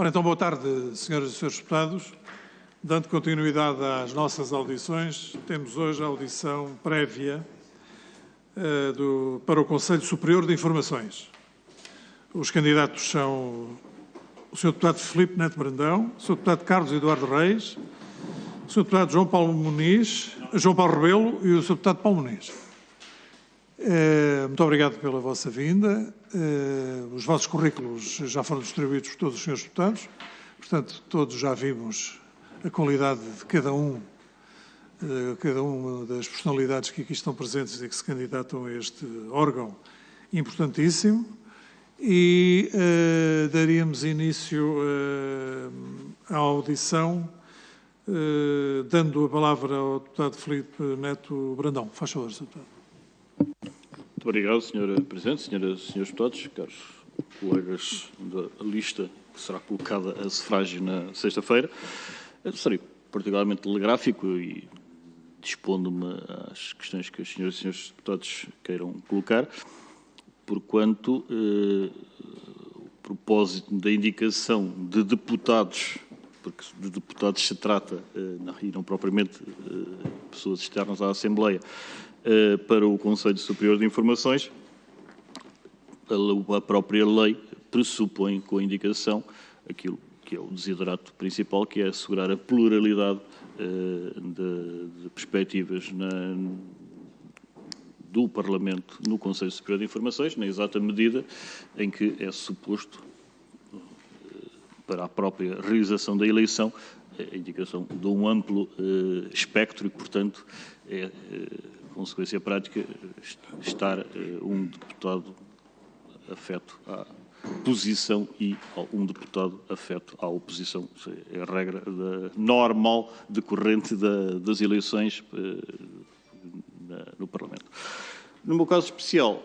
Ora, então, boa tarde, senhoras e senhores deputados. Dando continuidade às nossas audições, temos hoje a audição prévia para o Conselho Superior de Informações. Os candidatos são o Sr. Deputado Filipe Neto Brandão, o Sr. Deputado Carlos Eduardo Reis, o Sr. Deputado João Paulo Rebelo e o Sr. Deputado Paulo Muniz. Muito obrigado pela vossa vinda. Os vossos currículos já foram distribuídos por todos os senhores deputados, portanto, todos já vimos a qualidade de cada uma das personalidades que aqui estão presentes e que se candidatam a este órgão importantíssimo. E daríamos início à audição, dando a palavra ao deputado Filipe Neto Brandão. Faz favor, Sr. Deputado. Muito obrigado, Sra. Presidente, senhoras e senhores deputados, caros colegas da lista que será colocada a sufrágio na sexta-feira. Serei particularmente telegráfico e dispondo-me às questões que as senhoras e senhores deputados queiram colocar, porquanto o propósito da indicação de deputados, porque de deputados se trata, e não propriamente pessoas externas à Assembleia, para o Conselho Superior de Informações, a própria lei pressupõe com a indicação aquilo que é o desiderato principal, que é assegurar a pluralidade de perspectivas do Parlamento no Conselho Superior de Informações, na exata medida em que é suposto, para a própria realização da eleição, a indicação de um amplo espectro e, portanto, é consequência prática estar um deputado afeto à posição e um deputado afeto à oposição. É a regra normal decorrente das eleições no Parlamento. No meu caso especial,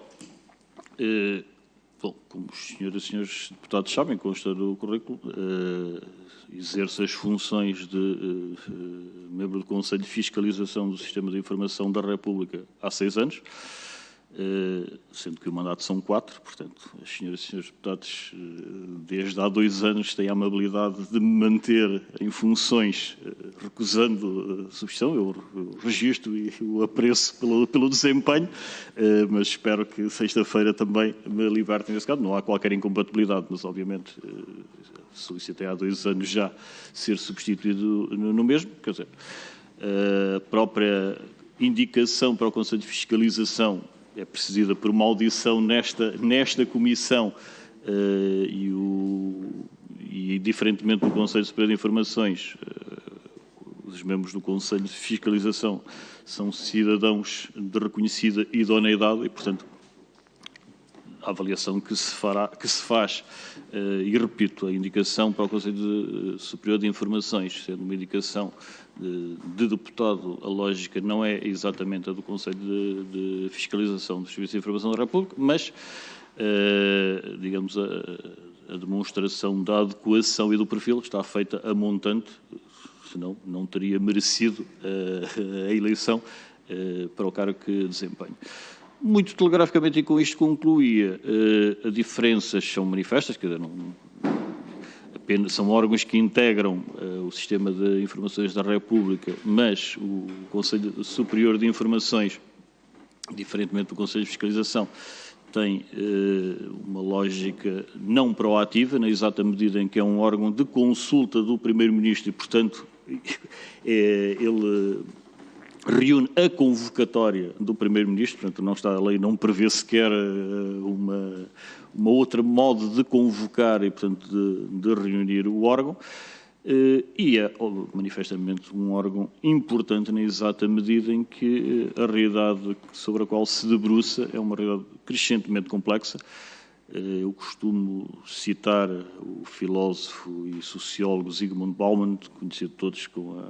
bom, como os senhoras e senhores deputados sabem, consta do currículo, exerce as funções de membro do Conselho de Fiscalização do Sistema de Informação da República há 6 anos, sendo que o mandato são 4, portanto, as senhoras e senhores deputados, desde há 2 anos, têm a amabilidade de me manter em funções, recusando substituição. Eu registro e o apreço pelo desempenho, mas espero que sexta-feira também me libertem nesse caso. Não há qualquer incompatibilidade, mas, obviamente, solicitei há 2 anos já ser substituído no mesmo. Quer dizer, a própria indicação para o Conselho de Fiscalização é precedida por uma audição nesta comissão e diferentemente do Conselho Superior de Informações, os membros do Conselho de Fiscalização são cidadãos de reconhecida idoneidade e, portanto, a avaliação que se faz, e repito, a indicação para o Conselho Superior de Informações, sendo uma indicação de deputado, a lógica não é exatamente a do Conselho de Fiscalização dos Serviços de Informação da República, mas, digamos, a demonstração da adequação e do perfil está feita a montante, senão não teria merecido a eleição para o cargo que desempenho. Muito telegraficamente, e com isto concluía, as diferenças são manifestas, quer dizer, apenas são órgãos que integram o Sistema de Informações da República, mas o Conselho Superior de Informações, diferentemente do Conselho de Fiscalização, tem uma lógica não proativa, na exata medida em que é um órgão de consulta do Primeiro-Ministro e, portanto, ele reúne a convocatória do Primeiro-Ministro, portanto, a lei não prevê sequer uma outra modo de convocar e, portanto, de reunir o órgão, e é manifestamente um órgão importante na exata medida em que a realidade sobre a qual se debruça é uma realidade crescentemente complexa. Eu costumo citar o filósofo e sociólogo Zygmunt Bauman, conhecido todos com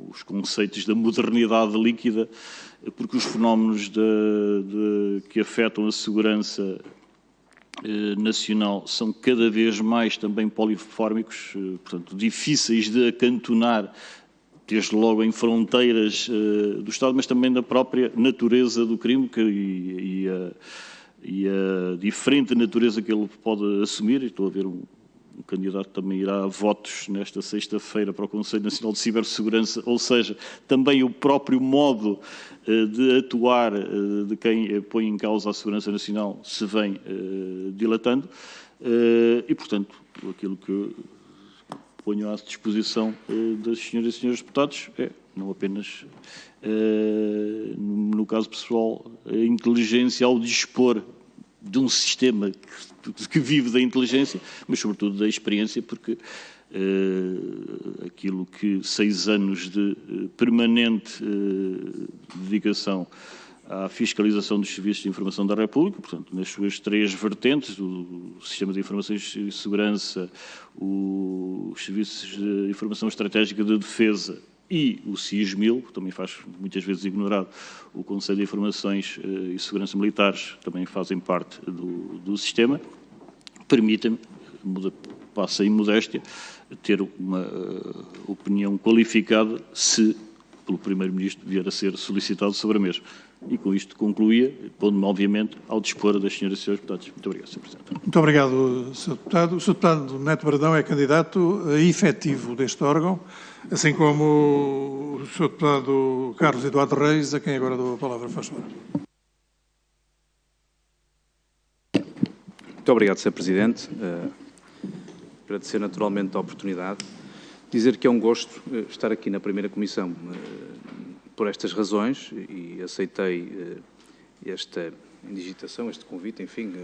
os conceitos da modernidade líquida, porque os fenómenos que afetam a segurança nacional são cada vez mais também polifórmicos, portanto, difíceis de acantonar, desde logo em fronteiras do Estado, mas também da própria natureza do crime e a diferente natureza que ele pode assumir. E estou a ver o candidato também irá a votos nesta sexta-feira para o Conselho Nacional de Cibersegurança, ou seja, também o próprio modo de atuar de quem põe em causa a segurança nacional se vem dilatando e, portanto, aquilo que ponho à disposição das senhoras e senhores deputados é, não apenas, no caso pessoal, a inteligência ao dispor de um sistema que vive da inteligência, mas sobretudo da experiência, porque aquilo que 6 anos de permanente dedicação à fiscalização dos serviços de informação da República, portanto, nas suas 3 vertentes, o Sistema de Informações e Segurança, os Serviços de Informação Estratégica de Defesa e o CISMIL, que também faz muitas vezes ignorado, o Conselho de Informações e Segurança Militares, também fazem parte do sistema, permitem-me, passa em modéstia, ter uma opinião qualificada se pelo Primeiro-Ministro vier a ser solicitado sobre a mesma. E com isto concluía, pondo-me, obviamente, ao dispor das senhoras e senhores deputados. Muito obrigado, Sr. Presidente. Muito obrigado, Sr. Deputado. O Sr. Deputado Neto Brandão é candidato efetivo deste órgão, assim como o Sr. Deputado Carlos Eduardo Reis, a quem agora dou a palavra. Faz favor. Muito obrigado, Sr. Presidente. Agradecer naturalmente a oportunidade. Dizer que é um gosto estar aqui na primeira comissão por estas razões e aceitei esta indigitação, este convite, enfim,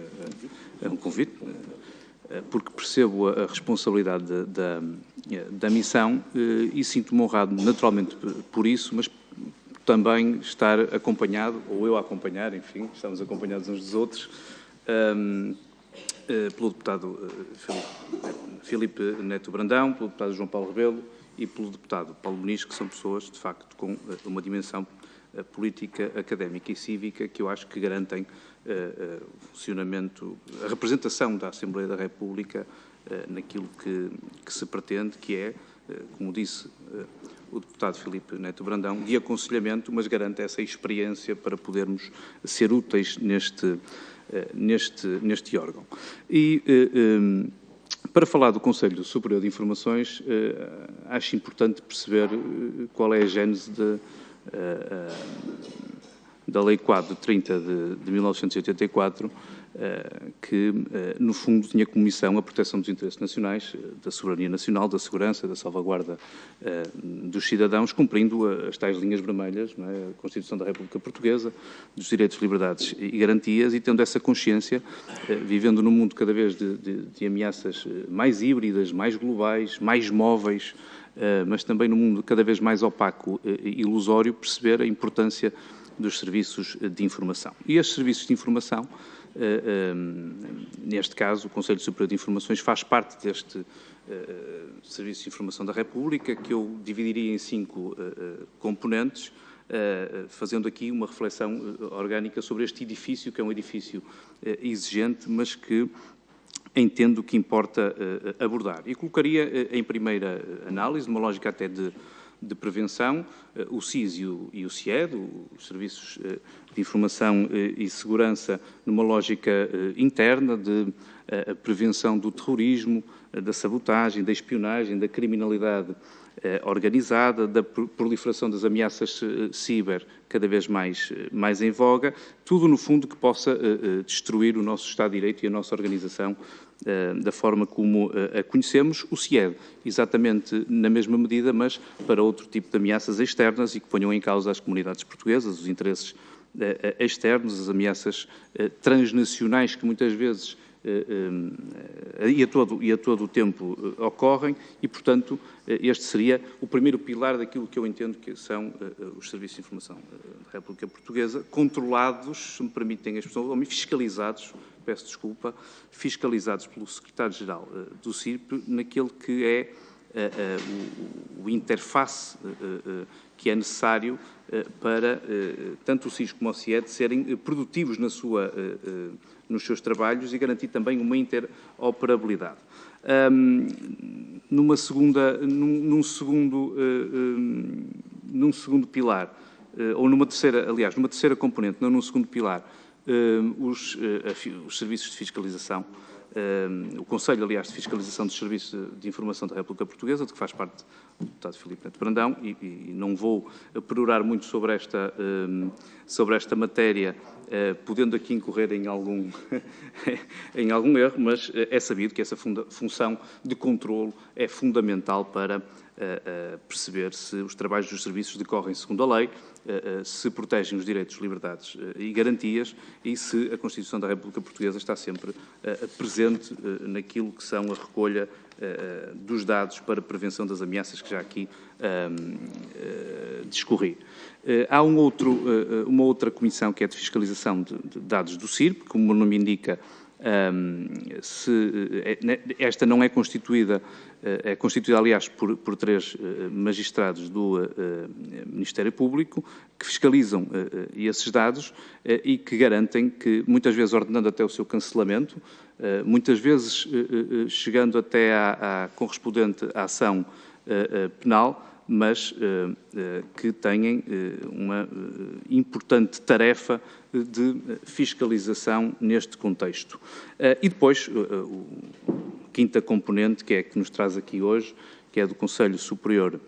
é um convite, porque percebo a responsabilidade da missão e sinto-me honrado naturalmente por isso, mas também estar acompanhado, ou eu a acompanhar, enfim, estamos acompanhados uns dos outros, pelo deputado Filipe Neto Brandão, pelo deputado João Paulo Rebelo e pelo deputado Paulo Muniz, que são pessoas, de facto, com uma dimensão política, académica e cívica que eu acho que garantem o funcionamento, a representação da Assembleia da República naquilo que se pretende, que é, como disse o deputado Filipe Neto Brandão, de aconselhamento, mas garante essa experiência para podermos ser úteis neste órgão. E para falar do Conselho Superior de Informações, acho importante perceber qual é a gênese da Lei Quadro 30 de 1984, que, no fundo, tinha como missão a proteção dos interesses nacionais, da soberania nacional, da segurança, da salvaguarda dos cidadãos, cumprindo as tais linhas vermelhas, não é? A Constituição da República Portuguesa, dos direitos, liberdades e garantias, e tendo essa consciência, vivendo num mundo cada vez de ameaças mais híbridas, mais globais, mais móveis, mas também num mundo cada vez mais opaco e ilusório, perceber a importância dos serviços de informação. E estes serviços de informação, neste caso, o Conselho Superior de Informações faz parte deste Serviço de Informação da República, que eu dividiria em 5 componentes, fazendo aqui uma reflexão orgânica sobre este edifício, que é um edifício exigente, mas que entendo que importa abordar. E colocaria em primeira análise, numa lógica até de prevenção, o SIS e o CIED, os Serviços de Informação e Segurança, numa lógica interna de prevenção do terrorismo, da sabotagem, da espionagem, da criminalidade organizada, da proliferação das ameaças ciber cada vez mais em voga, tudo no fundo que possa destruir o nosso Estado de Direito e a nossa organização da forma como a conhecemos, o CIED, exatamente na mesma medida, mas para outro tipo de ameaças externas e que ponham em causa as comunidades portuguesas, os interesses externos, as ameaças transnacionais que muitas vezes e a todo o tempo ocorrem e, portanto, este seria o primeiro pilar daquilo que eu entendo que são os serviços de informação da República Portuguesa, controlados, se me permitem a expressão, ou fiscalizados, peço desculpa, fiscalizados pelo Secretário-Geral do CIRP, naquele que é o interface que é necessário para tanto o SIS como o CIED serem produtivos nos seus trabalhos e garantir também uma interoperabilidade. Num segundo pilar, ou numa terceira componente, não num segundo pilar, os serviços de fiscalização o Conselho, aliás, de Fiscalização dos Serviços de Informação da República Portuguesa, de que faz parte o deputado Filipe Neto Brandão, e não vou perorar muito sobre esta matéria, podendo aqui incorrer em algum, em algum erro, mas é sabido que essa função de controlo é fundamental para perceber se os trabalhos dos serviços decorrem segundo a lei, se protegem os direitos, liberdades e garantias e se a Constituição da República Portuguesa está sempre presente naquilo que são a recolha dos dados para prevenção das ameaças que já aqui discorri. Há uma outra comissão que é de fiscalização de dados do CIRP, como o nome indica. Esta não é constituída, é constituída, aliás, por 3 magistrados do Ministério Público que fiscalizam esses dados e que garantem que, muitas vezes ordenando até o seu cancelamento, muitas vezes chegando até à correspondente ação penal, mas que têm uma importante tarefa de fiscalização neste contexto. E depois, a quinta componente, que é a que nos traz aqui hoje, que é do Conselho Superior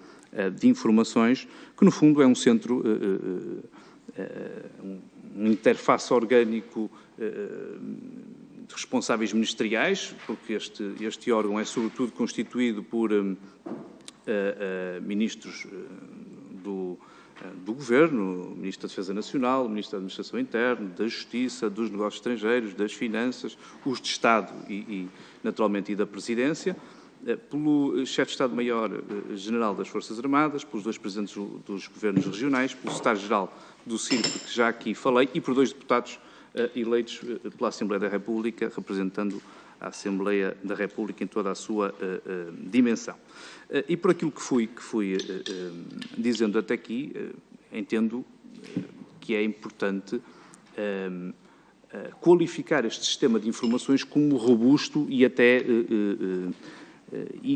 de Informações, que no fundo é um centro, um interface orgânico de responsáveis ministeriais, porque este órgão é sobretudo constituído por ministros do Governo, Ministro da Defesa Nacional, Ministro da Administração Interna, da Justiça, dos Negócios Estrangeiros, das Finanças, os de Estado e naturalmente, e da Presidência, pelo Chefe de Estado-Maior-General das Forças Armadas, pelos 2 Presidentes dos Governos Regionais, pelo Secretário-Geral do CIRP, que já aqui falei, e por 2 deputados eleitos pela Assembleia da República, representando a Assembleia da República em toda a sua dimensão. E por aquilo que fui dizendo até aqui, entendo que é importante qualificar este sistema de informações como robusto e até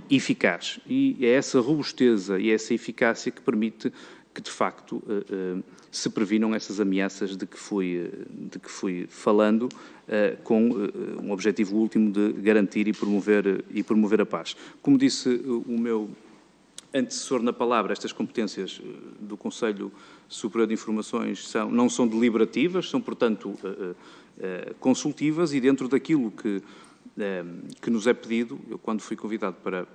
eficaz. E é essa robusteza e essa eficácia que permite que, de facto, se previnam essas ameaças de que fui falando, com um objetivo último de garantir e promover a paz. Como disse o meu antecessor na palavra, estas competências do Conselho Superior de Informações não são deliberativas, são, portanto, consultivas, e dentro daquilo que nos é pedido, eu, quando fui convidado para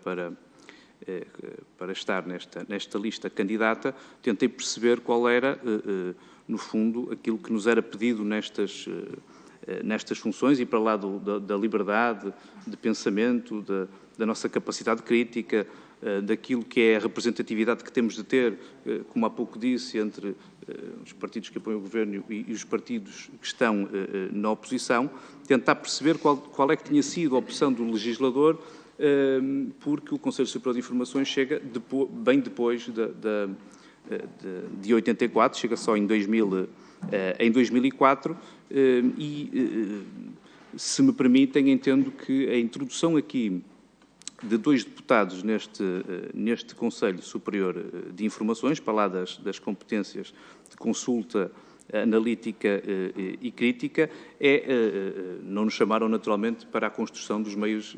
estar nesta lista candidata, tentei perceber qual era, no fundo, aquilo que nos era pedido nestas funções, e para lá da liberdade de pensamento, da nossa capacidade crítica, daquilo que é a representatividade que temos de ter, como há pouco disse, entre os partidos que apoiam o Governo e os partidos que estão na oposição, tentar perceber qual é que tinha sido a opção do legislador, porque o Conselho Superior de Informações chega bem depois de 84, chega só em 2004, e, se me permitem, entendo que a introdução aqui de 2 deputados neste Conselho Superior de Informações, para lá das competências de consulta analítica e crítica, não nos chamaram naturalmente para a construção dos meios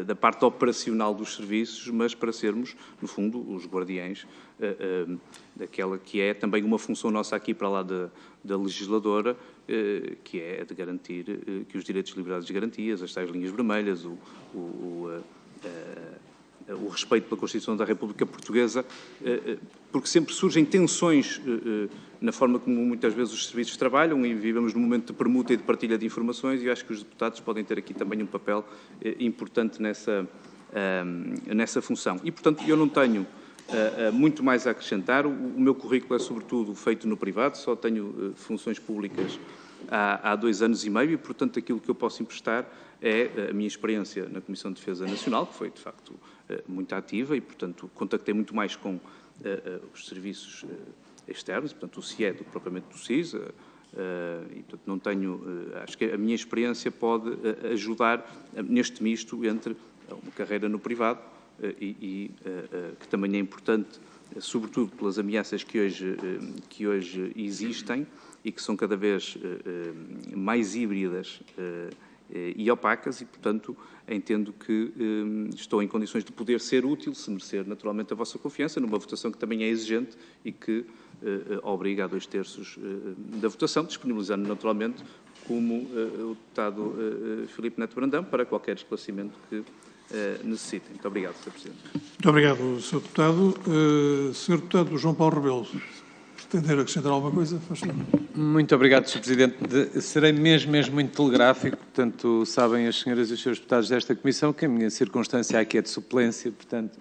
da parte operacional dos serviços, mas para sermos, no fundo, os guardiães daquela que é também uma função nossa aqui para lá da legisladora, que é de garantir que os direitos, liberdades e garantias, as tais linhas vermelhas, o respeito pela Constituição da República Portuguesa, porque sempre surgem tensões na forma como muitas vezes os serviços trabalham, e vivemos num momento de permuta e de partilha de informações, e eu acho que os deputados podem ter aqui também um papel importante nessa função. E, portanto, eu não tenho muito mais a acrescentar. O meu currículo é, sobretudo, feito no privado, só tenho funções públicas há 2 anos e meio, e, portanto, aquilo que eu posso emprestar é a minha experiência na Comissão de Defesa Nacional, que foi, de facto, muito ativa, e, portanto, contactei muito mais com os serviços externos, portanto, o CIE, do que propriamente do SIS, e, portanto, não tenho... acho que a minha experiência pode ajudar neste misto entre uma carreira no privado e que também é importante, sobretudo pelas ameaças que hoje existem e que são cada vez mais híbridas e opacas e, portanto, entendo que estou em condições de poder ser útil, se merecer naturalmente a vossa confiança, numa votação que também é exigente e que obriga a 2/3 da votação, disponibilizando naturalmente como o deputado Filipe Neto Brandão para qualquer esclarecimento que necessitem. Muito obrigado, Sr. Presidente. Muito obrigado, Sr. Deputado. Sr. Deputado João Paulo Rebelo, pretender acrescentar alguma coisa? Faz favor. Muito obrigado, Sr. Presidente. Serei mesmo muito telegráfico. Portanto, sabem as senhoras e os senhores deputados desta Comissão que a minha circunstância aqui é de suplência, portanto,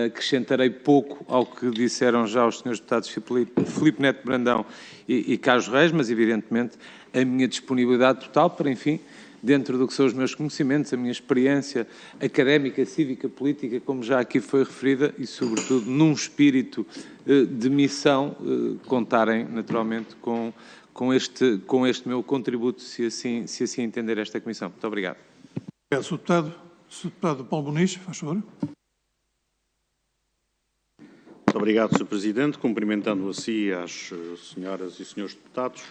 acrescentarei pouco ao que disseram já os senhores deputados Filipe Neto Brandão e Carlos Reis, mas, evidentemente, a minha disponibilidade total para, enfim, dentro do que são os meus conhecimentos, a minha experiência académica, cívica, política, como já aqui foi referida, e, sobretudo, num espírito de missão, contarem, naturalmente, com este meu contributo, se assim entender esta Comissão. Muito obrigado. Obrigado, Sr. Deputado. Sr. Deputado Paulo Muniz, faz favor. Muito obrigado, Sr. Presidente. Cumprimentando a si, às senhoras e senhores deputados,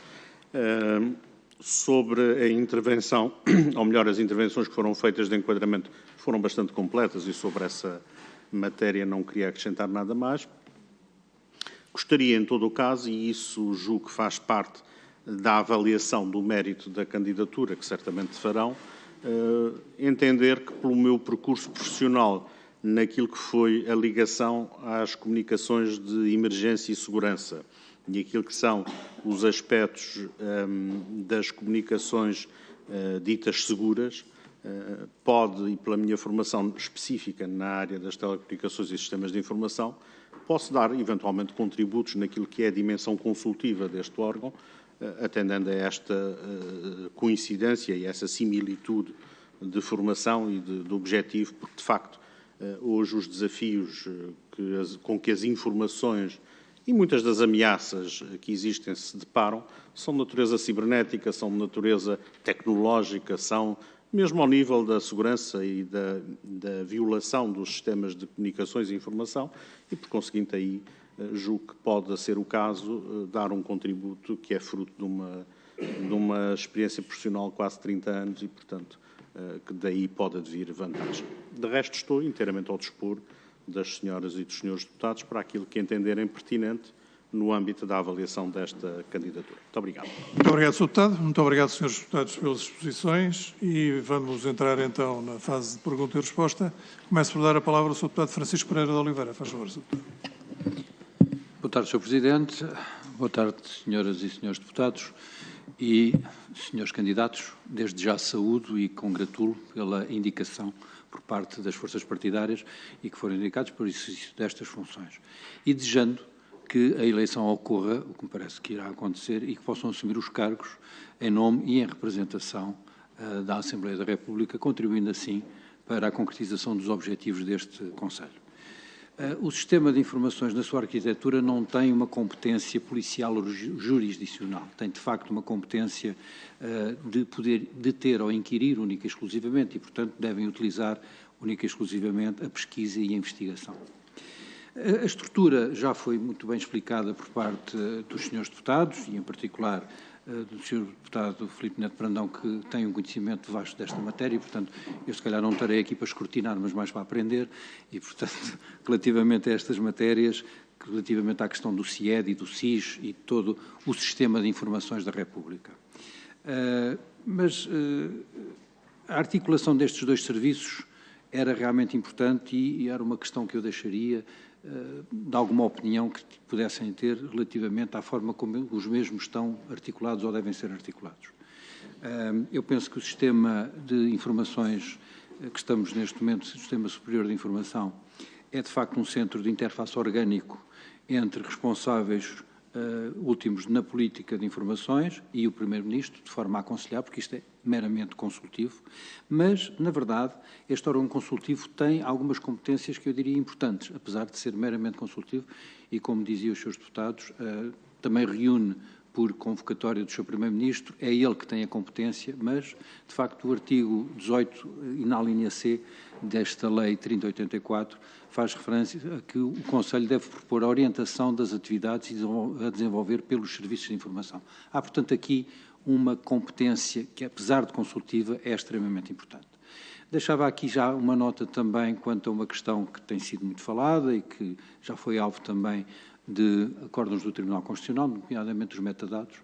sobre a intervenção, ou melhor, as intervenções que foram feitas de enquadramento foram bastante completas e sobre essa matéria não queria acrescentar nada mais. Gostaria, em todo o caso, e isso julgo que faz parte da avaliação do mérito da candidatura, que certamente farão, entender que, pelo meu percurso profissional naquilo que foi a ligação às comunicações de emergência e segurança e aquilo que são os aspectos das comunicações ditas seguras, pode, e pela minha formação específica na área das telecomunicações e sistemas de informação, posso dar, eventualmente, contributos naquilo que é a dimensão consultiva deste órgão, atendendo a esta coincidência e essa similitude de formação e de objetivo, porque, de facto, hoje os desafios com que as informações e muitas das ameaças que existem se deparam são de natureza cibernética, são de natureza tecnológica, são mesmo ao nível da segurança e da violação dos sistemas de comunicações e informação e, por conseguinte, aí julgo que pode ser o caso dar um contributo que é fruto de uma experiência profissional de quase 30 anos e, portanto, que daí pode advir vantagem. De resto, estou inteiramente ao dispor das senhoras e dos senhores deputados para aquilo que entenderem pertinente no âmbito da avaliação desta candidatura. Muito obrigado. Muito obrigado, Sr. Deputado. Muito obrigado, senhores deputados, pelas exposições. E vamos entrar, então, na fase de pergunta e resposta. Começo por dar a palavra ao Sr. Deputado Francisco Pereira de Oliveira. Faz favor, Sr. Deputado. Boa tarde, Sr. Presidente. Boa tarde, senhoras e senhores deputados e senhores candidatos. Desde já saúdo e congratulo pela indicação por parte das forças partidárias e que foram indicados para o exercício destas funções. E desejando que a eleição ocorra, o que me parece que irá acontecer, e que possam assumir os cargos em nome e em representação da Assembleia da República, contribuindo assim para a concretização dos objetivos deste Conselho. O sistema de informações na sua arquitetura não tem uma competência policial ou jurisdicional, tem de facto uma competência de poder deter ou inquirir única e exclusivamente e, portanto, devem utilizar única e exclusivamente a pesquisa e a investigação. A estrutura já foi muito bem explicada por parte dos senhores deputados e, em particular, do senhor deputado Filipe Neto Brandão, que tem um conhecimento vasto desta matéria e, portanto, eu se calhar não estarei aqui para escrutinar, mas mais para aprender e, portanto, relativamente a estas matérias, relativamente à questão do CIED e do SIS e todo o sistema de informações da República. A articulação destes dois serviços era realmente importante e era uma questão que eu deixaria de alguma opinião que pudessem ter relativamente à forma como os mesmos estão articulados ou devem ser articulados. Eu penso que o sistema de informações que estamos neste momento, o Sistema Superior de Informação, é de facto um centro de interface orgânico entre responsáveis últimos na política de informações e o Primeiro-Ministro, de forma a aconselhar, porque isto é meramente consultivo, mas, na verdade, este órgão consultivo tem algumas competências que eu diria importantes, apesar de ser meramente consultivo e, como diziam os seus deputados, também reúne por convocatória do Sr. Primeiro-Ministro, é ele que tem a competência, mas, de facto, o artigo 18, e na linha C desta Lei 3084, faz referência a que o Conselho deve propor a orientação das atividades a desenvolver pelos serviços de informação. Há, portanto, aqui uma competência que, apesar de consultiva, é extremamente importante. Deixava aqui já uma nota também quanto a uma questão que tem sido muito falada e que já foi alvo também de acórdãos do Tribunal Constitucional, nomeadamente os metadados,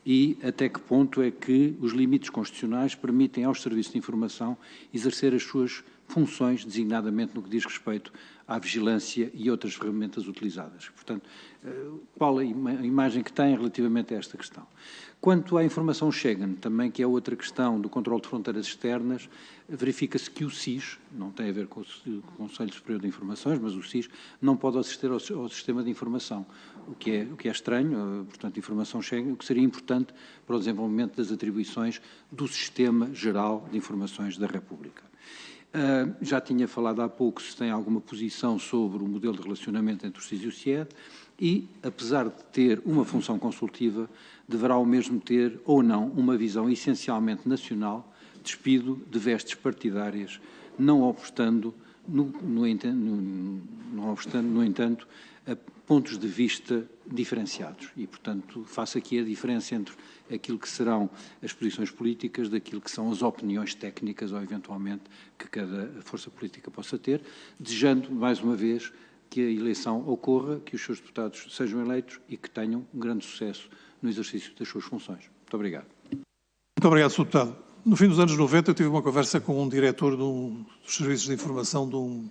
e até que ponto é que os limites constitucionais permitem aos serviços de informação exercer as suas funções, designadamente no que diz respeito à vigilância e outras ferramentas utilizadas. Portanto, qual a imagem que tem relativamente a esta questão? Quanto à informação Schengen, também que é outra questão do controle de fronteiras externas, verifica-se que o SIS, não tem a ver com o Conselho Superior de Informações, mas o SIS não pode assistir ao sistema de informação, o que é estranho, portanto, informação Schengen, o que seria importante para o desenvolvimento das atribuições do Sistema Geral de Informações da República. Já tinha falado há pouco se tem alguma posição sobre o modelo de relacionamento entre o SIS e o SIED e, apesar de ter uma função consultiva, deverá ao mesmo ter, ou não, uma visão essencialmente nacional, despido de vestes partidárias, não obstando, no entanto, a pontos de vista diferenciados. E, portanto, faço aqui a diferença entre aquilo que serão as posições políticas daquilo que são as opiniões técnicas ou, eventualmente, que cada força política possa ter, desejando, mais uma vez, que a eleição ocorra, que os seus deputados sejam eleitos e que tenham um grande sucesso no exercício das suas funções. Muito obrigado. Muito obrigado, Sr. Deputado. No fim dos anos 90, eu tive uma conversa com um diretor dos serviços de informação de um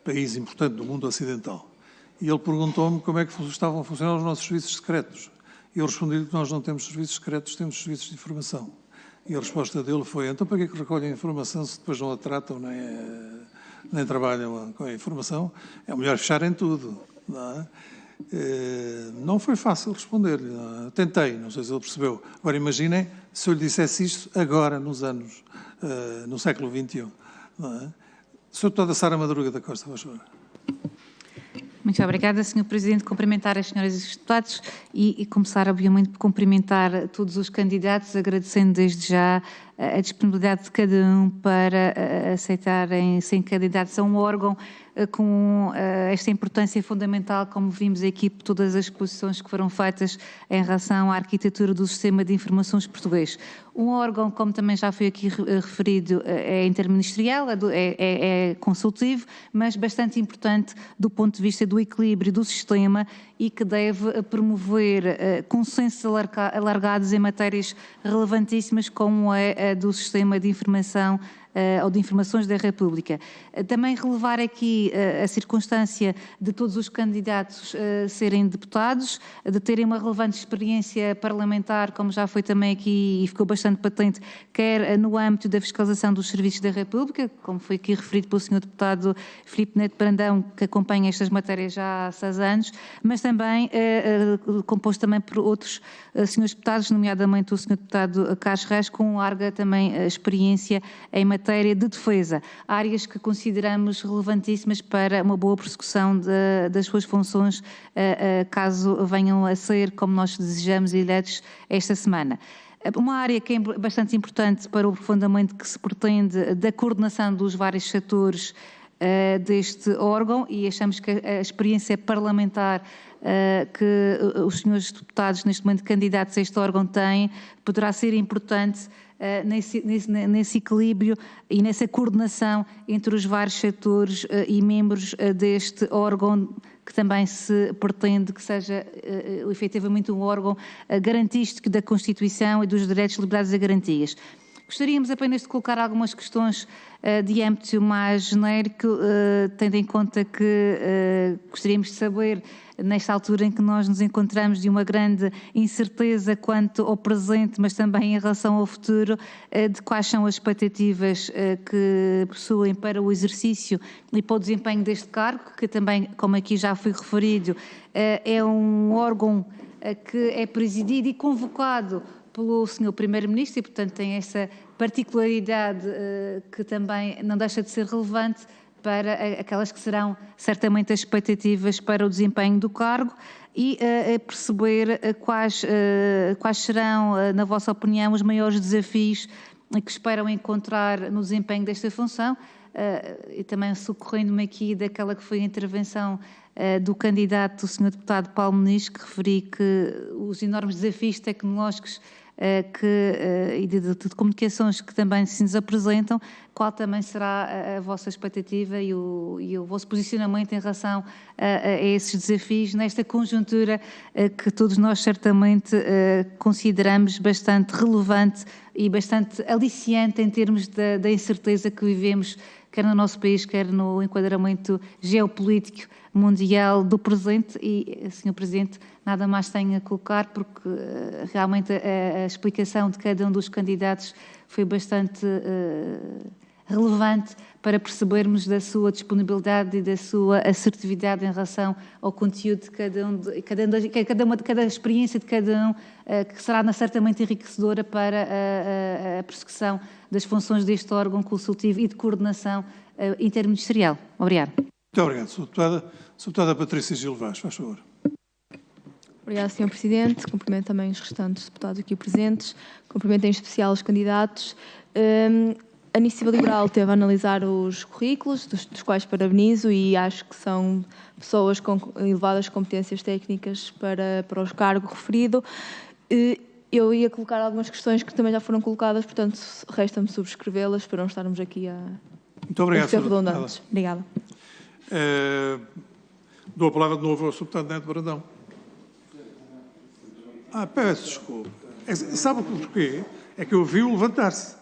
país importante do mundo ocidental. E ele perguntou-me como é que estavam a funcionar os nossos serviços secretos. E eu respondi-lhe que nós não temos serviços secretos, temos serviços de informação. E a resposta dele foi, então para que recolhem a informação se depois não a tratam nem trabalham com a informação? É melhor fecharem tudo. Não é? Não foi fácil responder-lhe. Tentei, não sei se ele percebeu. Agora imaginem se eu lhe dissesse isto agora, no século XXI. Não é? Sr. Deputada Sara Madruga da Costa, por favor. Muito obrigada, Sr. Presidente. Cumprimentar as senhoras e os deputados e começar, obviamente, por cumprimentar todos os candidatos, agradecendo desde já a disponibilidade de cada um para aceitarem ser candidatos a um órgão com esta importância fundamental, como vimos aqui por todas as exposições que foram feitas em relação à arquitetura do sistema de informações português. Um órgão, como também já foi aqui referido, é interministerial, é consultivo, mas bastante importante do ponto de vista do equilíbrio do sistema e que deve promover consensos alargados em matérias relevantíssimas como é a do sistema de informação ou de informações da República. Também relevar aqui a circunstância de todos os candidatos serem deputados, de terem uma relevante experiência parlamentar, como já foi também aqui e ficou bastante patente, quer no âmbito da fiscalização dos serviços da República, como foi aqui referido pelo Sr. Deputado Filipe Neto Brandão, que acompanha estas matérias já há 6 anos, mas também composto também por outros senhores deputados, nomeadamente o Sr. Deputado Carlos Reis, com larga também experiência em matéria de defesa, áreas que consideramos relevantíssimas para uma boa prossecução das suas funções, caso venham a ser, como nós desejamos, eleitos esta semana. Uma área que é bastante importante para o aprofundamento que se pretende da coordenação dos vários setores deste órgão, e achamos que a experiência parlamentar que os senhores deputados, neste momento candidatos a este órgão, têm, poderá ser importante nesse equilíbrio e nessa coordenação entre os vários setores e membros deste órgão, que também se pretende que seja efetivamente um órgão garantístico da Constituição e dos direitos, liberdades e garantias. Gostaríamos apenas de colocar algumas questões de âmbito mais genérico, tendo em conta que gostaríamos de saber, nesta altura em que nós nos encontramos, de uma grande incerteza quanto ao presente, mas também em relação ao futuro, de quais são as expectativas que possuem para o exercício e para o desempenho deste cargo, que também, como aqui já foi referido, é um órgão que é presidido e convocado pelo Sr. Primeiro-Ministro e, portanto, tem essa particularidade que também não deixa de ser relevante para aquelas que serão certamente as expectativas para o desempenho do cargo e perceber quais serão, na vossa opinião, os maiores desafios que esperam encontrar no desempenho desta função, e também socorrendo-me aqui daquela que foi a intervenção do candidato, o Sr. Deputado Paulo Muniz, que referi que os enormes desafios tecnológicos e de comunicações que também se nos apresentam, qual também será a vossa expectativa e o vosso posicionamento em relação a esses desafios nesta conjuntura que todos nós certamente consideramos bastante relevante e bastante aliciante em termos da incerteza que vivemos, quer no nosso país, quer no enquadramento geopolítico mundial do presente. E, Sr. Presidente, nada mais tenho a colocar, porque realmente a explicação de cada um dos candidatos foi bastante relevante para percebermos da sua disponibilidade e da sua assertividade em relação ao conteúdo de cada experiência de cada um, que será certamente enriquecedora para a persecução das funções deste órgão consultivo e de coordenação interministerial. Obrigada. Muito obrigado, Sra. Deputada. Sra. Deputada Patrícia Gil Vaz, faz favor. Obrigada, Sr. Presidente. Cumprimento também os restantes deputados aqui presentes. Cumprimento em especial os candidatos. A Iniciativa Liberal teve a analisar os currículos, dos quais parabenizo, e acho que são pessoas com elevadas competências técnicas para o cargo referido. Eu ia colocar algumas questões que também já foram colocadas, portanto, resta-me subscrevê-las para não estarmos aqui Muito obrigado, ser Sra. Deputada. redundantes. Obrigada. Dou a palavra de novo ao Sr. Deputado Neto Brandão. Peço desculpa. Sabe porquê? É que eu vi-o levantar-se.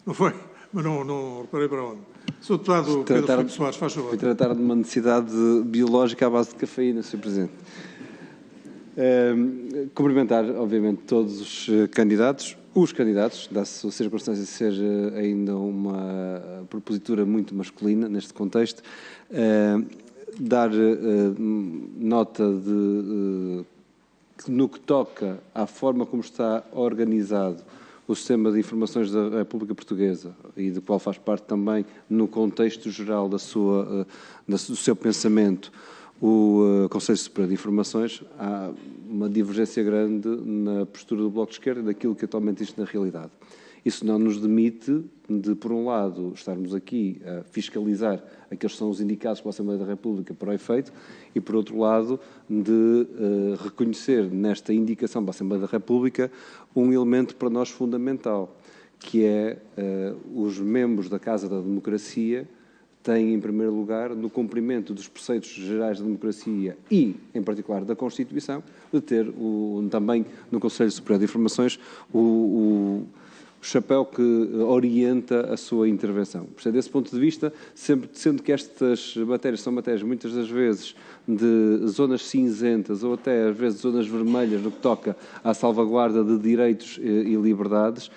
Não foi? Mas não reparei para onde. Sr. Deputado Pedro Filipe Soares, faz favor. Fui tratar de uma necessidade biológica à base de cafeína, Sr. Presidente. Cumprimentar, obviamente, todos os candidatos, dá-se a circunstância de ser ainda uma propositura muito masculina neste contexto, dar nota de que no que toca à forma como está organizado o sistema de informações da República Portuguesa e do qual faz parte também no contexto geral do seu pensamento o Conselho Superior de Informações, há uma divergência grande na postura do Bloco de Esquerda e daquilo que atualmente existe na realidade. Isso não nos demite de, por um lado, estarmos aqui a fiscalizar aqueles que são os indicados pela Assembleia da República para o efeito e, por outro lado, de reconhecer nesta indicação para a Assembleia da República um elemento para nós fundamental, que é os membros da Casa da Democracia têm, em primeiro lugar, no cumprimento dos preceitos gerais da democracia e, em particular, da Constituição, de ter também no Conselho Superior de Informações o chapéu que orienta a sua intervenção. Portanto, desse ponto de vista, sempre sendo que estas matérias são matérias muitas das vezes de zonas cinzentas ou até às vezes zonas vermelhas no que toca à salvaguarda de direitos e liberdades,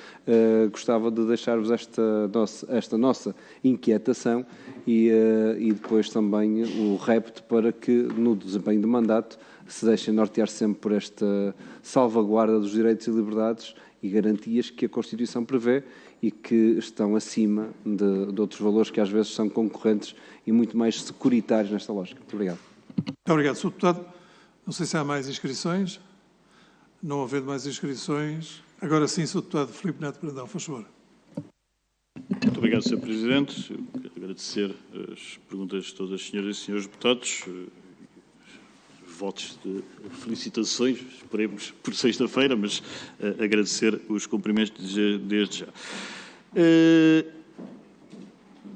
gostava de deixar-vos esta nossa inquietação e depois também o repto para que no desempenho do mandato se deixem nortear sempre por esta salvaguarda dos direitos e liberdades e garantias que a Constituição prevê e que estão acima de outros valores que às vezes são concorrentes e muito mais securitários nesta lógica. Muito obrigado. Muito obrigado, Sr. Deputado. Não sei se há mais inscrições. Não havendo mais inscrições, agora sim, Sr. Deputado Filipe Neto Brandão, faz favor. Muito obrigado, Sr. Presidente. Eu quero agradecer as perguntas de todas as senhoras e senhores deputados. Votos de felicitações, esperemos por sexta-feira, mas agradecer os cumprimentos desde já.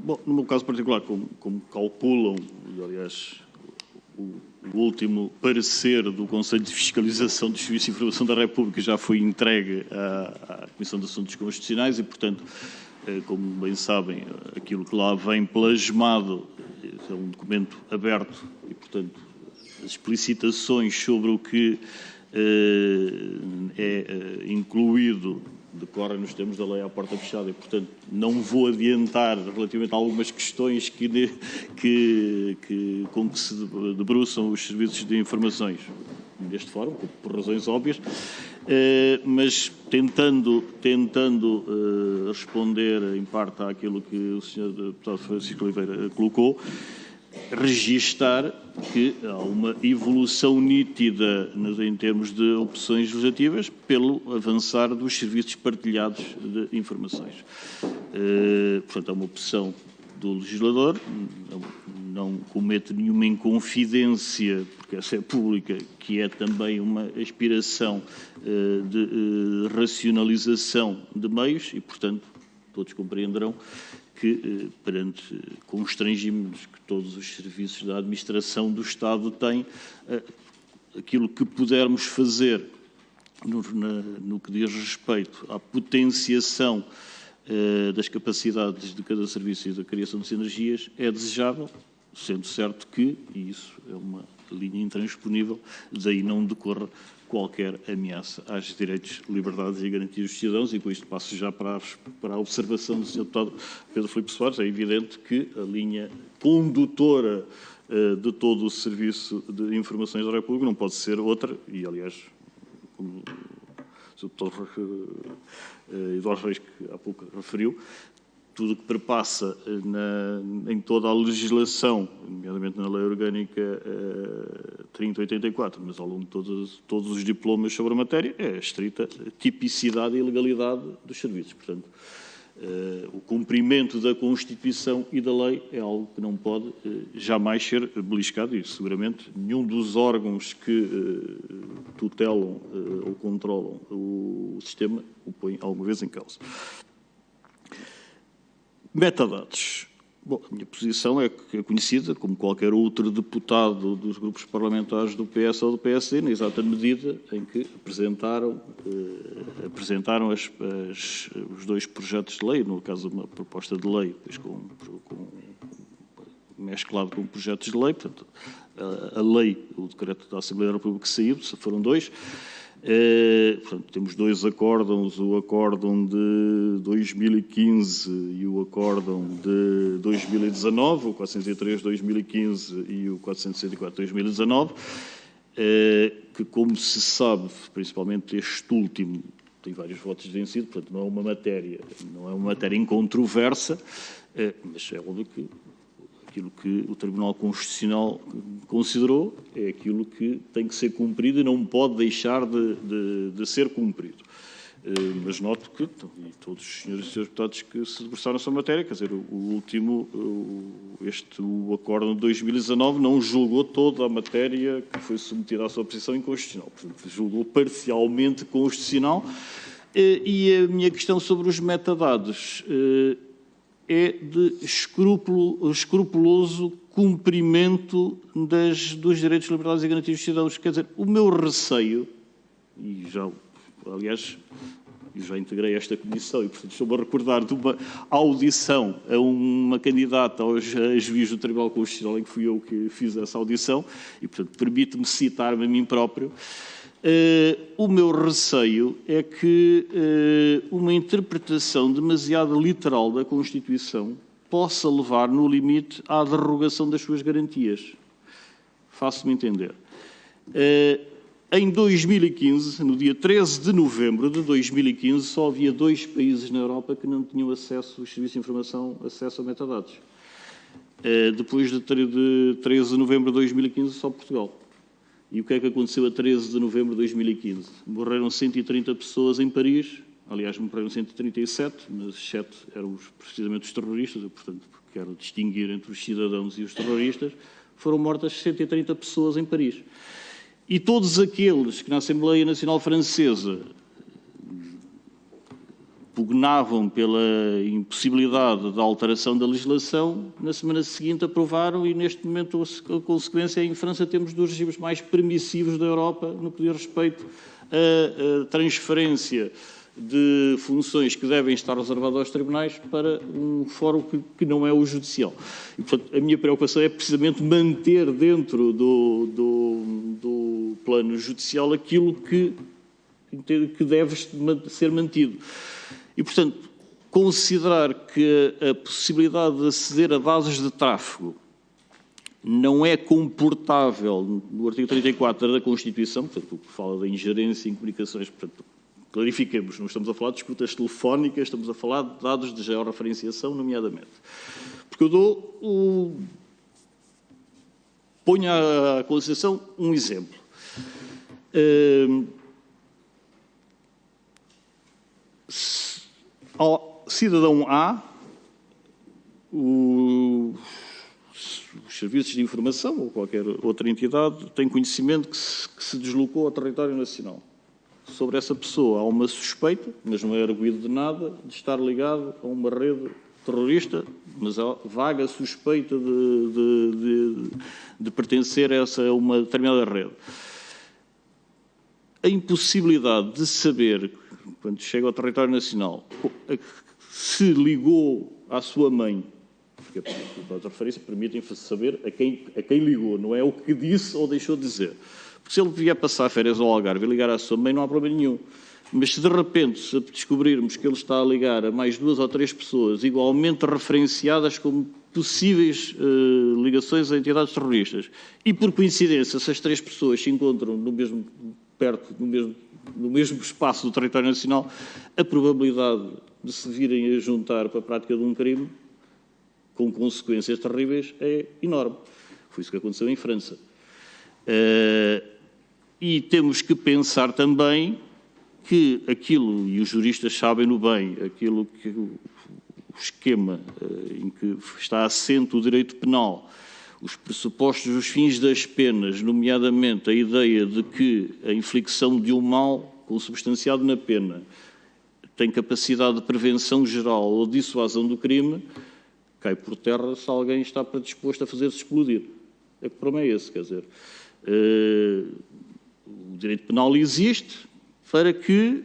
Bom, no meu caso particular, como calculam, e aliás, o último parecer do Conselho de Fiscalização dos Serviços de Informação da República já foi entregue à Comissão de Assuntos Constitucionais e, portanto, como bem sabem, aquilo que lá vem plasmado é um documento aberto e, portanto, as explicitações sobre o que é incluído decorrem nos termos da lei à porta fechada e, portanto, não vou adiantar relativamente a algumas questões com que se debruçam os serviços de informações deste fórum, por razões óbvias. mas tentando responder em parte àquilo que o Sr. Deputado Francisco Oliveira colocou, registar que há uma evolução nítida em termos de opções legislativas pelo avançar dos serviços partilhados de informações. Portanto, é uma opção do legislador, não comete nenhuma inconfidência, porque essa é pública, que é também uma aspiração de racionalização de meios e, portanto, todos compreenderão que, perante constrangimentos que todos os serviços da administração do Estado têm, aquilo que pudermos fazer no que diz respeito à potenciação das capacidades de cada serviço e da criação de sinergias é desejável, sendo certo que, e isso é uma linha intransponível, daí não decorre qualquer ameaça aos direitos, liberdades e garantias dos cidadãos, e com isto passo já para a observação do Sr. Deputado Pedro Filipe Soares. É evidente que a linha condutora de todo o Serviço de Informações da República não pode ser outra, e aliás, como o Sr. Deputado Eduardo Reis, que há pouco referiu, tudo o que perpassa em toda a legislação, nomeadamente na Lei Orgânica 3084, mas ao longo de todos os diplomas sobre a matéria, é a estrita tipicidade e legalidade dos serviços. Portanto, o cumprimento da Constituição e da lei é algo que não pode jamais ser beliscado, e seguramente nenhum dos órgãos que tutelam ou controlam o sistema o põe alguma vez em causa. Metadados. Bom, a minha posição é conhecida, como qualquer outro deputado dos grupos parlamentares do PS ou do PSD, na exata medida em que apresentaram os dois projetos de lei, no caso uma proposta de lei, depois mesclado com projetos de lei, portanto, a lei, o decreto da Assembleia da República que saiu, foram dois. Portanto, temos dois acórdãos, o acórdão de 2015 e o acórdão de 2019, o 403 de 2015 e o 404 de 2019, que, como se sabe, principalmente este último, tem vários votos de vencido, portanto não é uma matéria incontroversa, mas é óbvio que aquilo que o Tribunal Constitucional considerou é aquilo que tem que ser cumprido e não pode deixar de ser cumprido. Mas noto que, e todos os senhores e senhores deputados que se debruçaram sobre a matéria, quer dizer, o acórdão de 2019 não julgou toda a matéria que foi submetida à sua apreciação inconstitucional, portanto, julgou parcialmente constitucional. E a minha questão sobre os metadados é de escrupuloso cumprimento dos direitos, liberdades e garantias dos cidadãos. Quer dizer, o meu receio, e já, aliás, eu já integrei esta comissão e, portanto, estou-me a recordar de uma audição a uma candidata a juiz do Tribunal Constitucional, em que fui eu que fiz essa audição, e, portanto, permite-me citar-me a mim próprio. O meu receio é que uma interpretação demasiado literal da Constituição possa levar, no limite, à derrogação das suas garantias. Faço-me entender. Em 2015, no dia 13 de novembro de 2015, só havia 2 países na Europa que não tinham acesso, os serviços de informação, acesso a metadados. Depois de 13 de novembro de 2015, só Portugal. E o que é que aconteceu a 13 de novembro de 2015? Morreram 130 pessoas em Paris, aliás, morreram 137, mas 7 eram precisamente os terroristas, eu, portanto, quero distinguir entre os cidadãos e os terroristas, foram mortas 130 pessoas em Paris. E todos aqueles que na Assembleia Nacional Francesa pugnavam pela impossibilidade da alteração da legislação, na semana seguinte aprovaram, e neste momento a consequência é, em França temos dos regimes mais permissivos da Europa no que diz respeito à transferência de funções que devem estar reservadas aos tribunais para um fórum que não é o judicial. E, portanto, a minha preocupação é precisamente manter dentro do plano judicial aquilo que deve ser mantido. E, portanto, considerar que a possibilidade de aceder a dados de tráfego não é comportável no artigo 34 da Constituição, portanto, o que fala da ingerência em comunicações, portanto, clarifiquemos, não estamos a falar de escutas telefónicas, estamos a falar de dados de georreferenciação, nomeadamente. Porque eu ponho à consideração um exemplo. Ao cidadão A, os serviços de informação ou qualquer outra entidade tem conhecimento que se deslocou ao território nacional. Sobre essa pessoa há uma suspeita, mas não é arguido de nada, de estar ligado a uma rede terrorista, mas há vaga suspeita de pertencer a uma determinada rede. A impossibilidade de saber, quando chega ao território nacional, se ligou à sua mãe, porque a referência permite saber a quem ligou, não é o que disse ou deixou de dizer. Porque se ele vier passar férias ao Algarve e ligar à sua mãe, não há problema nenhum. Mas se de repente descobrirmos que ele está a ligar a mais 2 ou 3 pessoas igualmente referenciadas como possíveis ligações a entidades terroristas, e por coincidência essas 3 pessoas se encontram no mesmo espaço do território nacional, a probabilidade de se virem a juntar para a prática de um crime com consequências terríveis é enorme. Foi isso que aconteceu em França. E temos que pensar também que aquilo, e os juristas sabem-no bem, aquilo que o esquema em que está assente o direito penal, os pressupostos dos fins das penas, nomeadamente a ideia de que a inflicção de um mal consubstanciado na pena tem capacidade de prevenção geral ou dissuasão do crime, cai por terra se alguém está predisposto a fazer-se explodir. O problema é esse, quer dizer, o direito penal existe para que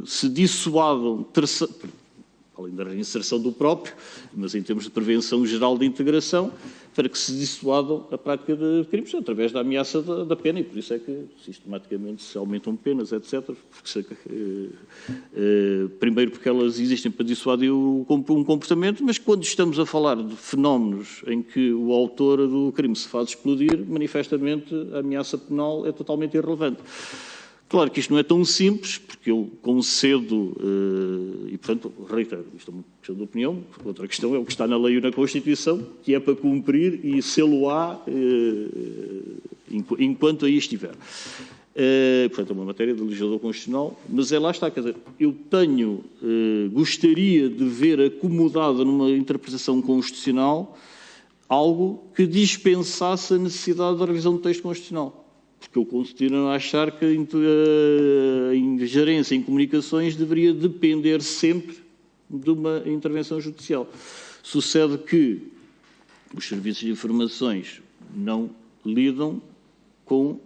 se dissuadam, além da reinserção do próprio, mas em termos de prevenção geral de integração, para que se dissuadam a prática de crimes através da ameaça da pena, e por isso é que sistematicamente se aumentam penas, etc. Primeiro porque elas existem para dissuadir um comportamento, mas quando estamos a falar de fenómenos em que o autor do crime se faz explodir, manifestamente a ameaça penal é totalmente irrelevante. Claro que isto não é tão simples, porque eu concedo, e portanto, reitero, isto é uma questão de opinião, outra questão é o que está na lei e na Constituição, que é para cumprir e sê-lo-á enquanto aí estiver. Portanto, é uma matéria de legislador constitucional, mas lá está, quer dizer, eu gostaria de ver acomodada numa interpretação constitucional algo que dispensasse a necessidade da revisão do texto constitucional. Porque eu continuo a achar que a ingerência em comunicações deveria depender sempre de uma intervenção judicial. Sucede que os serviços de informações não lidam com...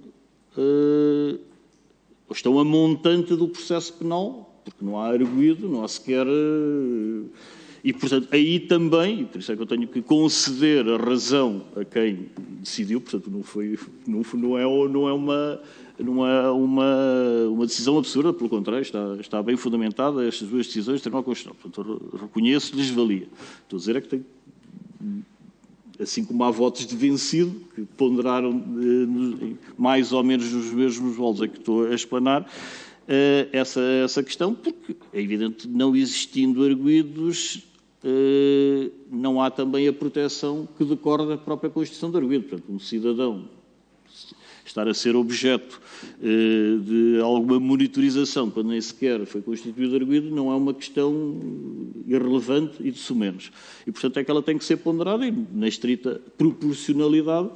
estão a montante do processo penal, porque não há arguido, não há sequer... E, portanto, aí também, e por isso é que eu tenho que conceder a razão a quem decidiu, portanto, não é uma decisão absurda, pelo contrário, está bem fundamentada estas duas decisões do Tribunal Constitucional. Portanto, reconheço-lhes valia. Estou a dizer é que tem, assim como há votos de vencido, que ponderaram mais ou menos nos mesmos moldes a que estou a explanar, essa questão, porque é evidente, não existindo arguidos, não há também a proteção que decorre da própria Constituição de arguido. Portanto, um cidadão estar a ser objeto de alguma monitorização, quando nem sequer foi constituído arguido, não é uma questão irrelevante e de sumenos. E, portanto, é que ela tem que ser ponderada na estrita proporcionalidade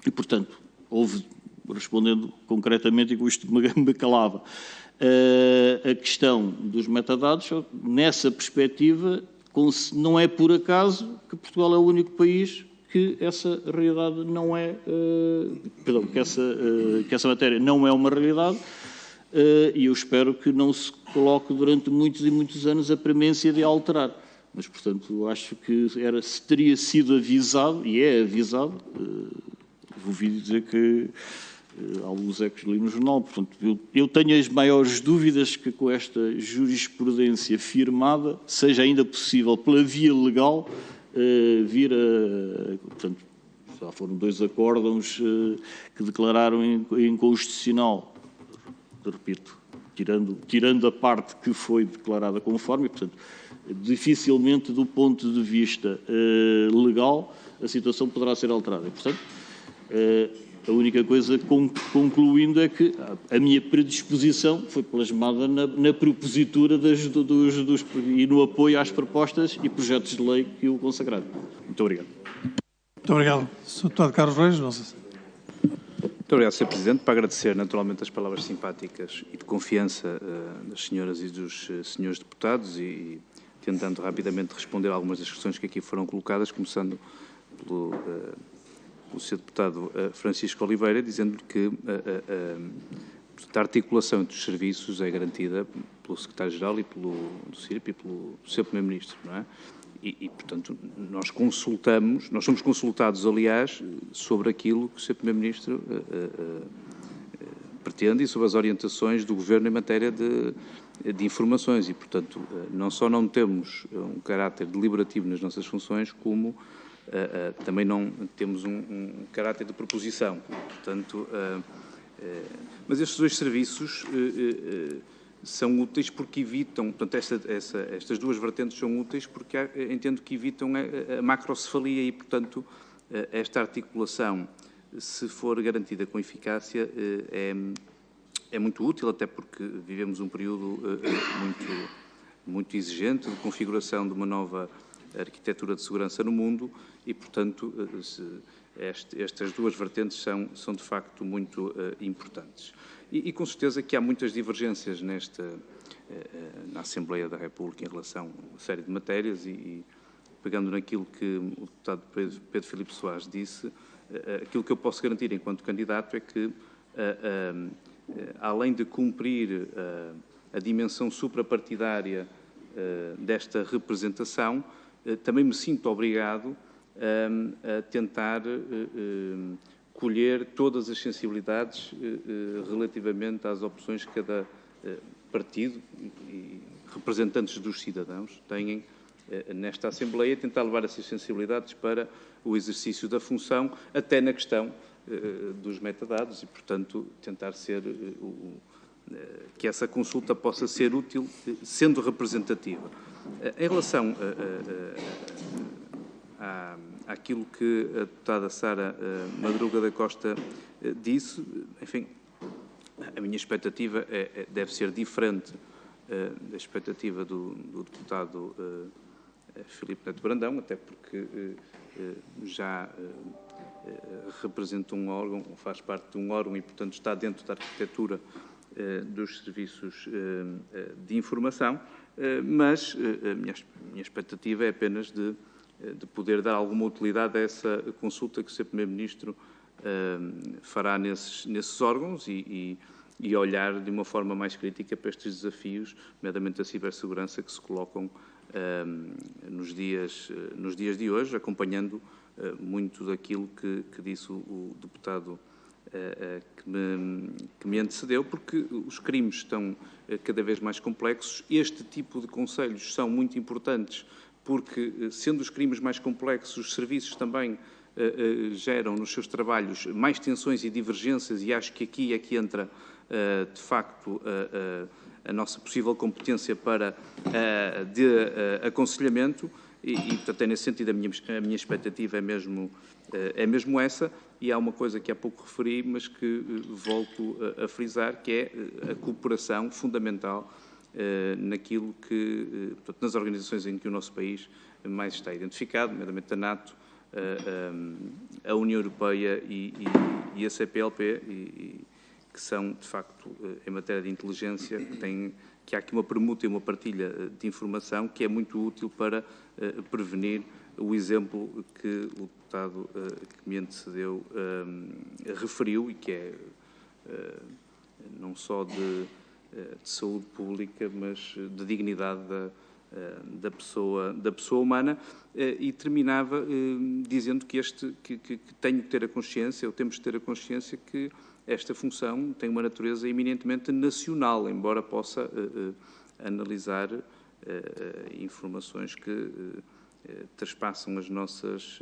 e, portanto, respondendo concretamente, e com isto me calava, a questão dos metadados, nessa perspectiva, não é por acaso que Portugal é o único país que essa realidade não é, que essa matéria não é uma realidade, e eu espero que não se coloque durante muitos e muitos anos a premência de alterar. Mas, portanto, acho que teria sido avisado, e é avisado, ouvi dizer que alguns ecos li no jornal, portanto, eu tenho as maiores dúvidas que com esta jurisprudência firmada seja ainda possível, pela via legal, vir a... Portanto, Já foram 2 acórdãos que declararam inconstitucional, repito, tirando a parte que foi declarada conforme, portanto, dificilmente do ponto de vista legal a situação poderá ser alterada. Portanto, a única coisa, concluindo, é que a minha predisposição foi plasmada na propositura e no apoio às propostas e projetos de lei que o consagraram. Muito obrigado. Muito obrigado. Sr. Deputado Carlos Reis, não sei se... Muito obrigado, Sr. Presidente. Para agradecer naturalmente as palavras simpáticas e de confiança das senhoras e dos senhores deputados e tentando rapidamente responder a algumas das questões que aqui foram colocadas, começando pelo Sr. Deputado Francisco Oliveira, dizendo que a articulação entre os serviços é garantida pelo Secretário-Geral e pelo CIRP e pelo Sr. Primeiro-Ministro, não é? E, portanto, nós somos consultados, aliás, sobre aquilo que o Sr. Primeiro-Ministro pretende e sobre as orientações do Governo em matéria de informações e, portanto, não só não temos um caráter deliberativo nas nossas funções, como também não temos um caráter de proposição. Portanto, mas estes 2 serviços são úteis porque evitam, portanto, estas 2 vertentes são úteis porque entendo que evitam a macrocefalia e, portanto, esta articulação, se for garantida com eficácia, é muito útil, até porque vivemos um período muito exigente de configuração de uma nova arquitetura de segurança no mundo e, portanto, estas 2 vertentes são de facto muito importantes. E com certeza que há muitas divergências na Assembleia da República em relação a uma série de matérias e pegando naquilo que o deputado Pedro Filipe Soares disse, aquilo que eu posso garantir enquanto candidato é que, além de cumprir a dimensão suprapartidária desta representação, também me sinto obrigado a tentar colher todas as sensibilidades relativamente às opções que cada partido e representantes dos cidadãos têm nesta Assembleia, tentar levar essas sensibilidades para o exercício da função, até na questão dos metadados e, portanto, tentar que essa consulta possa ser útil, sendo representativa. Em relação àquilo que a deputada Sara Madruga da Costa disse, enfim, a minha expectativa deve ser diferente da expectativa do deputado Filipe Neto Brandão, até porque já representa um órgão, faz parte de um órgão e, portanto, está dentro da arquitetura dos serviços de informação, mas a minha expectativa é apenas de poder dar alguma utilidade a essa consulta que o Sr. Primeiro-Ministro fará nesses órgãos e olhar de uma forma mais crítica para estes desafios, nomeadamente da cibersegurança, que se colocam nos dias de hoje, acompanhando muito daquilo que disse o deputado que me antecedeu, porque os crimes estão cada vez mais complexos. Este tipo de conselhos são muito importantes porque, sendo os crimes mais complexos, os serviços também geram nos seus trabalhos mais tensões e divergências e acho que aqui é que entra, de facto, a nossa possível competência de aconselhamento e, portanto, é nesse sentido a minha expectativa é mesmo essa e há uma coisa que há pouco referi, mas que volto a frisar, que é a cooperação fundamental naquilo que, portanto, nas organizações em que o nosso país mais está identificado, nomeadamente a NATO, a União Europeia e a CPLP, que são, de facto, em matéria de inteligência, que há aqui uma permuta e uma partilha de informação que é muito útil para prevenir o exemplo que o deputado que me antecedeu referiu e que é não só de saúde pública, mas de dignidade da pessoa humana, e terminava dizendo que tenho que ter a consciência, ou temos de ter a consciência que esta função tem uma natureza eminentemente nacional, embora possa analisar informações que traspassam as nossas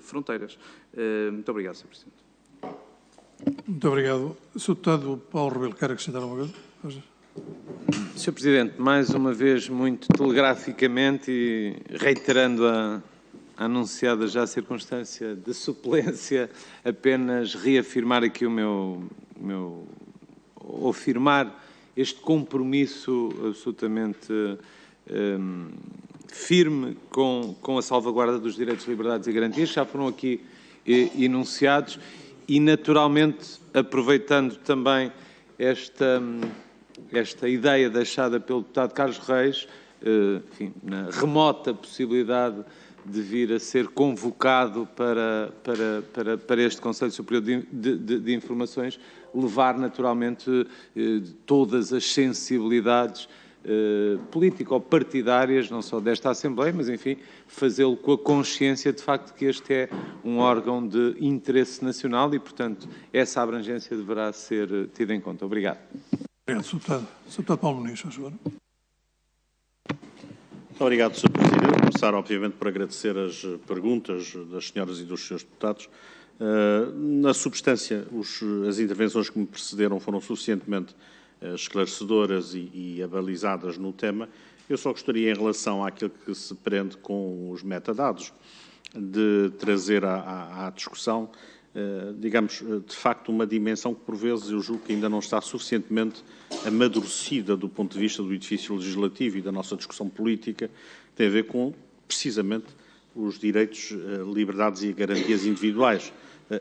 fronteiras. Muito obrigado, Sr. Presidente. Muito obrigado. Sr. Deputado Paulo Rebelo, quer acrescentar alguma coisa? Sr. Presidente, mais uma vez, muito telegraficamente e reiterando a anunciada já circunstância de suplência, apenas reafirmar aqui ou afirmar este compromisso absolutamente firme com a salvaguarda dos direitos, liberdades e garantias, que já foram aqui enunciados, e naturalmente aproveitando também esta ideia deixada pelo deputado Carlos Reis, enfim, na remota possibilidade de vir a ser convocado para este Conselho Superior de Informações, levar naturalmente todas as sensibilidades político-partidárias, não só desta Assembleia, mas, enfim, fazê-lo com a consciência de facto que este é um órgão de interesse nacional e, portanto, essa abrangência deverá ser tida em conta. Obrigado. Obrigado, Sr. Deputado. Sr. Deputado Paulo Muniz, por favor. Muito obrigado, Sr. Presidente. Começar, obviamente, por agradecer as perguntas das senhoras e dos senhores deputados. Na substância, as intervenções que me precederam foram suficientemente esclarecedoras e abalizadas no tema. Eu só gostaria, em relação àquilo que se prende com os metadados, de trazer à discussão, digamos, de facto, uma dimensão que, por vezes, eu julgo que ainda não está suficientemente amadurecida do ponto de vista do edifício legislativo e da nossa discussão política, tem a ver com, precisamente, os direitos, liberdades e garantias individuais.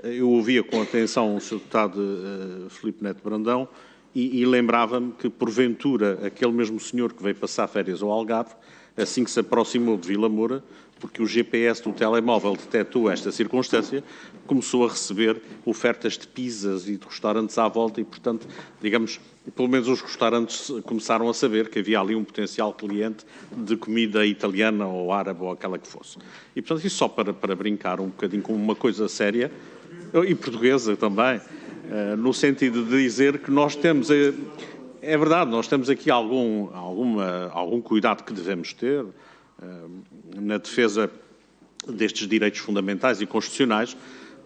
Eu ouvia com atenção o Sr. Deputado Filipe Neto Brandão e lembrava-me que, porventura, aquele mesmo senhor que veio passar férias ao Algarve, assim que se aproximou de Vila Moura, porque o GPS do telemóvel detectou esta circunstância, começou a receber ofertas de pizzas e de restaurantes à volta e, portanto, digamos, pelo menos os restaurantes começaram a saber que havia ali um potencial cliente de comida italiana ou árabe ou aquela que fosse. E, portanto, isso só para brincar um bocadinho com uma coisa séria, e portuguesa também, no sentido de dizer que nós temos, é verdade, nós temos aqui algum cuidado que devemos ter na defesa destes direitos fundamentais e constitucionais,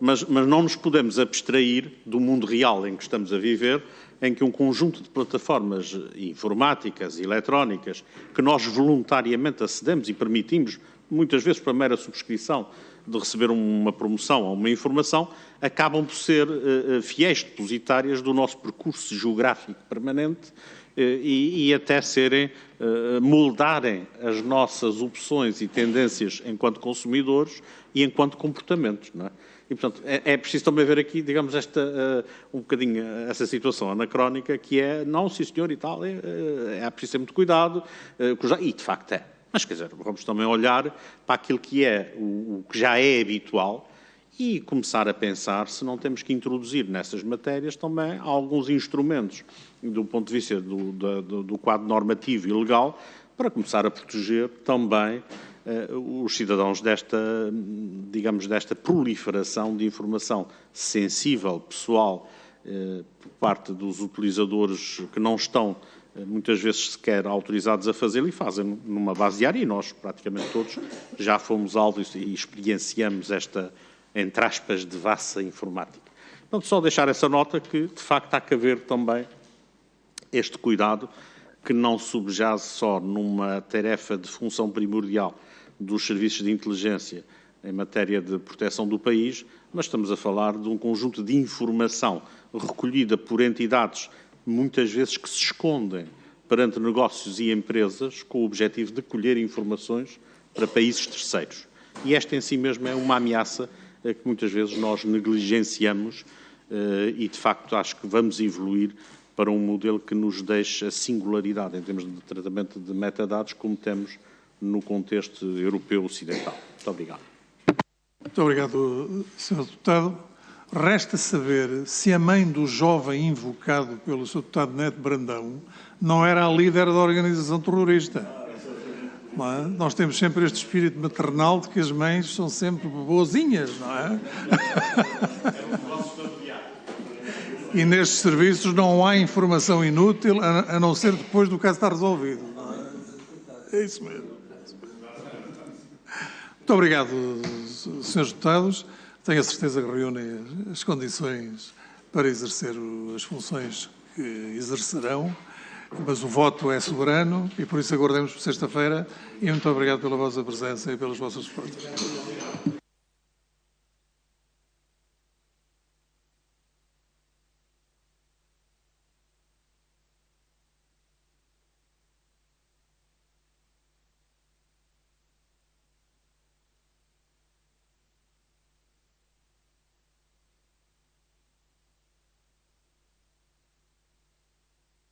mas não nos podemos abstrair do mundo real em que estamos a viver, em que um conjunto de plataformas informáticas e eletrónicas que nós voluntariamente acedemos e permitimos, muitas vezes para mera subscrição, de receber uma promoção ou uma informação, acabam por ser fiéis depositárias do nosso percurso geográfico permanente e até moldarem as nossas opções e tendências enquanto consumidores e enquanto comportamentos, não é? E, portanto, é preciso também ver aqui, digamos, um bocadinho essa situação anacrónica que é, não, sim senhor e tal, é preciso ter muito cuidado, e de facto é. Mas, quer dizer, vamos também olhar para aquilo que é o que já é habitual e começar a pensar se não temos que introduzir nessas matérias também alguns instrumentos do ponto de vista do quadro normativo e legal para começar a proteger também os cidadãos desta proliferação de informação sensível, pessoal, por parte dos utilizadores que não estão muitas vezes sequer autorizados a fazê-lo e fazem numa base diária, e nós, praticamente todos, já fomos alvos e experienciamos esta, entre aspas, devassa informática. Portanto, só deixar essa nota que, de facto, há que haver também este cuidado que não subjaz só numa tarefa de função primordial dos serviços de inteligência em matéria de proteção do país, mas estamos a falar de um conjunto de informação recolhida por entidades muitas vezes que se escondem perante negócios e empresas com o objetivo de colher informações para países terceiros. E esta em si mesmo é uma ameaça que muitas vezes nós negligenciamos e, de facto, acho que vamos evoluir para um modelo que nos deixe a singularidade em termos de tratamento de metadados como temos no contexto europeu ocidental. Muito obrigado. Muito obrigado, Sr. Deputado. Resta saber se a mãe do jovem invocado pelo Sr. Deputado Neto Brandão não era a líder da organização terrorista. Não é? Nós temos sempre este espírito maternal de que as mães são sempre boazinhas, não é? E nestes serviços não há informação inútil, a não ser depois do caso estar resolvido. Não é? É isso mesmo. Muito obrigado, senhores deputados. Tenho a certeza que reúnem as condições para exercer as funções que exercerão, mas o voto é soberano e por isso aguardemos por sexta-feira e muito obrigado pela vossa presença e pelas vossas respostas.